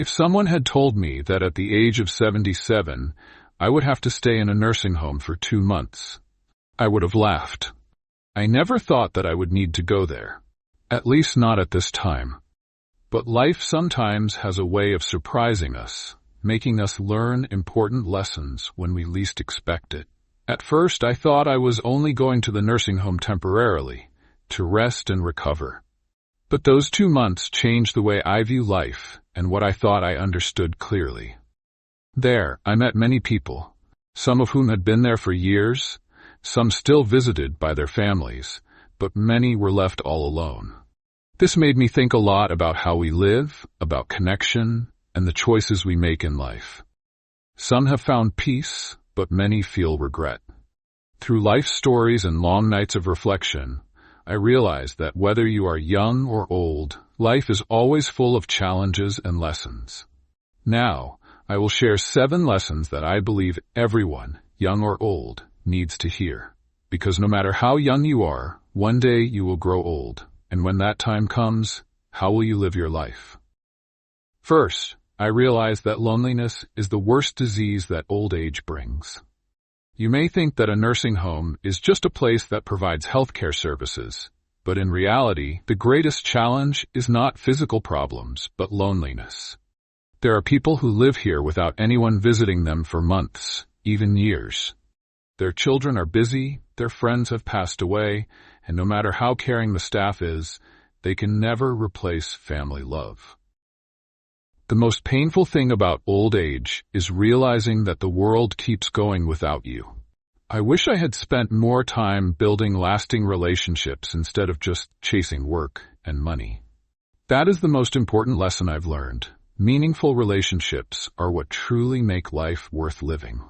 If someone had told me that at the age of 77, I would have to stay in a nursing home for 2 months, I would have laughed. I never thought that I would need to go there. At least not at this time. But life sometimes has a way of surprising us, making us learn important lessons when we least expect it. At first, I thought I was only going to the nursing home temporarily, to rest and recover. But those 2 months changed the way I view life and what I thought I understood clearly. There, I met many people, some of whom had been there for years, some still visited by their families, but many were left all alone. This made me think a lot about how we live, about connection, and the choices we make in life. Some have found peace, but many feel regret. Through life stories and long nights of reflection, I realized that whether you are young or old, life is always full of challenges and lessons. Now, I will share 7 lessons that I believe everyone, young or old, needs to hear. Because no matter how young you are, one day you will grow old. And when that time comes, how will you live your life? First, I realized that loneliness is the worst disease that old age brings. You may think that a nursing home is just a place that provides healthcare services, but in reality, the greatest challenge is not physical problems, but loneliness. There are people who live here without anyone visiting them for months, even years. Their children are busy, their friends have passed away, and no matter how caring the staff is, they can never replace family love. The most painful thing about old age is realizing that the world keeps going without you. I wish I had spent more time building lasting relationships instead of just chasing work and money. That is the most important lesson I've learned. Meaningful relationships are what truly make life worth living.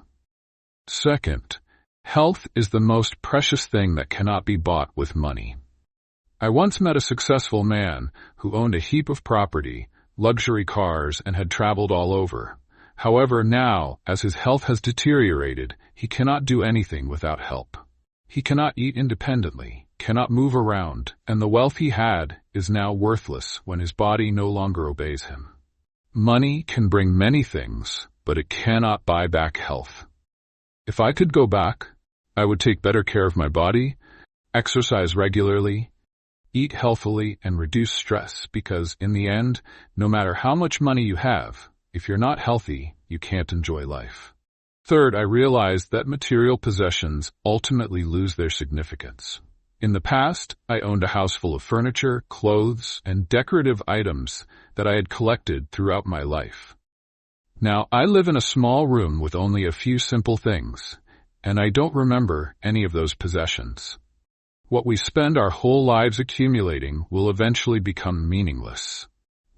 Second, health is the most precious thing that cannot be bought with money. I once met a successful man who owned a heap of property, luxury cars, and had traveled all over. However, now, as his health has deteriorated, he cannot do anything without help. He cannot eat independently, cannot move around, and the wealth he had is now worthless when his body no longer obeys him. Money can bring many things, but it cannot buy back health. If I could go back, I would take better care of my body, exercise regularly, eat healthily, and reduce stress because, in the end, no matter how much money you have, if you're not healthy, you can't enjoy life. Third, I realized that material possessions ultimately lose their significance. In the past, I owned a house full of furniture, clothes, and decorative items that I had collected throughout my life. Now, I live in a small room with only a few simple things, and I don't remember any of those possessions. What we spend our whole lives accumulating will eventually become meaningless.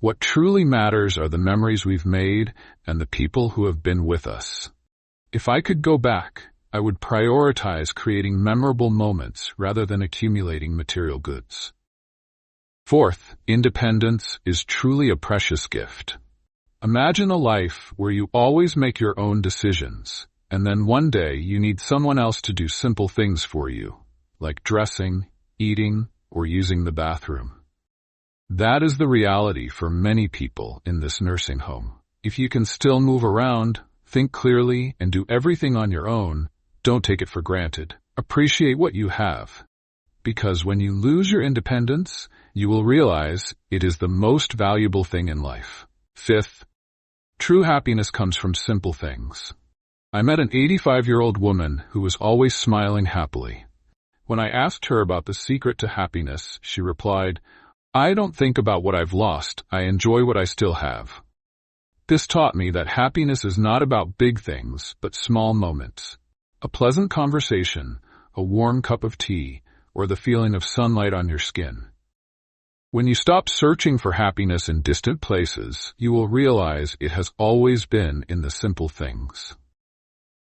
What truly matters are the memories we've made and the people who have been with us. If I could go back, I would prioritize creating memorable moments rather than accumulating material goods. Fourth, independence is truly a precious gift. Imagine a life where you always make your own decisions, and then one day you need someone else to do simple things for you, like dressing, eating, or using the bathroom. That is the reality for many people in this nursing home. If you can still move around, think clearly, and do everything on your own, don't take it for granted. Appreciate what you have. Because when you lose your independence, you will realize it is the most valuable thing in life. Fifth, true happiness comes from simple things. I met an 85-year-old woman who was always smiling happily. When I asked her about the secret to happiness, she replied, "I don't think about what I've lost, I enjoy what I still have." This taught me that happiness is not about big things, but small moments. A pleasant conversation, a warm cup of tea, or the feeling of sunlight on your skin. When you stop searching for happiness in distant places, you will realize it has always been in the simple things.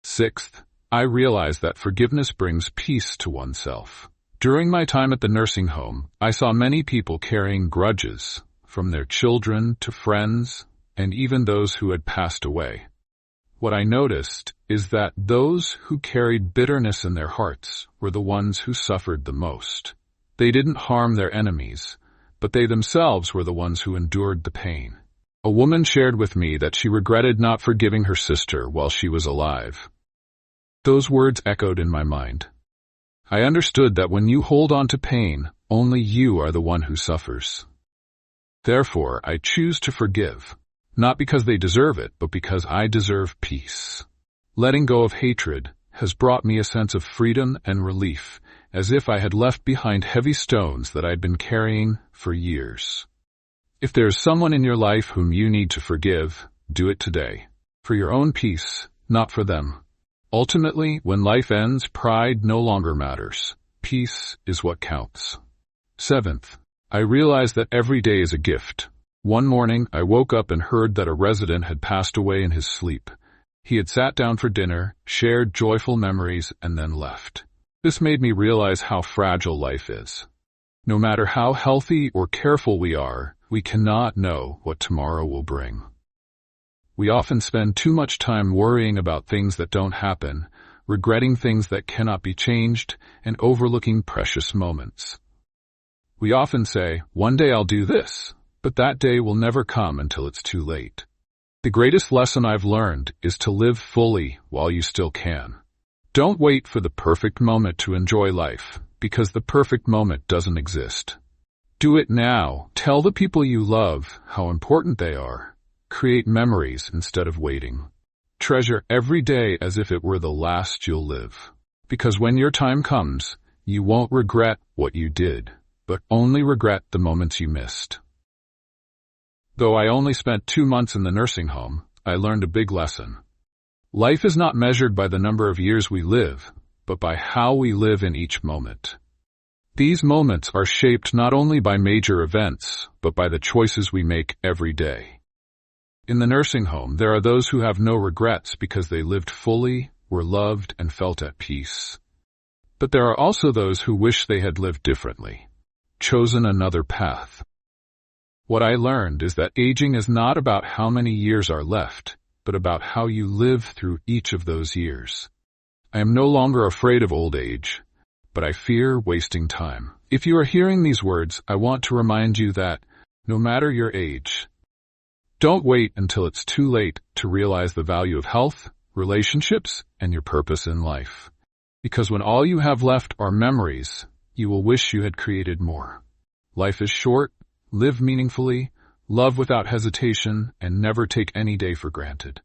Sixth, I realized that forgiveness brings peace to oneself. During my time at the nursing home, I saw many people carrying grudges, from their children to friends, and even those who had passed away. What I noticed is that those who carried bitterness in their hearts were the ones who suffered the most. They didn't harm their enemies, but they themselves were the ones who endured the pain. A woman shared with me that she regretted not forgiving her sister while she was alive. Those words echoed in my mind. I understood that when you hold on to pain, only you are the one who suffers. Therefore, I choose to forgive, not because they deserve it, but because I deserve peace. Letting go of hatred has brought me a sense of freedom and relief, as if I had left behind heavy stones that I'd been carrying for years. If there is someone in your life whom you need to forgive, do it today. For your own peace, not for them. Ultimately, when life ends, pride no longer matters. Peace is what counts. 7th, I realized that every day is a gift. One morning, I woke up and heard that a resident had passed away in his sleep. He had sat down for dinner, shared joyful memories, and then left. This made me realize how fragile life is. No matter how healthy or careful we are, we cannot know what tomorrow will bring. We often spend too much time worrying about things that don't happen, regretting things that cannot be changed, and overlooking precious moments. We often say, "One day I'll do this," but that day will never come until it's too late. The greatest lesson I've learned is to live fully while you still can. Don't wait for the perfect moment to enjoy life, because the perfect moment doesn't exist. Do it now. Tell the people you love how important they are. Create memories instead of waiting. Treasure every day as if it were the last you'll live. Because when your time comes, you won't regret what you did, but only regret the moments you missed. Though I only spent 2 months in the nursing home, I learned a big lesson. Life is not measured by the number of years we live, but by how we live in each moment. These moments are shaped not only by major events, but by the choices we make every day. In the nursing home, there are those who have no regrets because they lived fully, were loved, and felt at peace. But there are also those who wish they had lived differently, chosen another path. What I learned is that aging is not about how many years are left, but about how you live through each of those years. I am no longer afraid of old age, but I fear wasting time. If you are hearing these words, I want to remind you that, no matter your age, don't wait until it's too late to realize the value of health, relationships, and your purpose in life. Because when all you have left are memories, you will wish you had created more. Life is short, live meaningfully, love without hesitation, and never take any day for granted.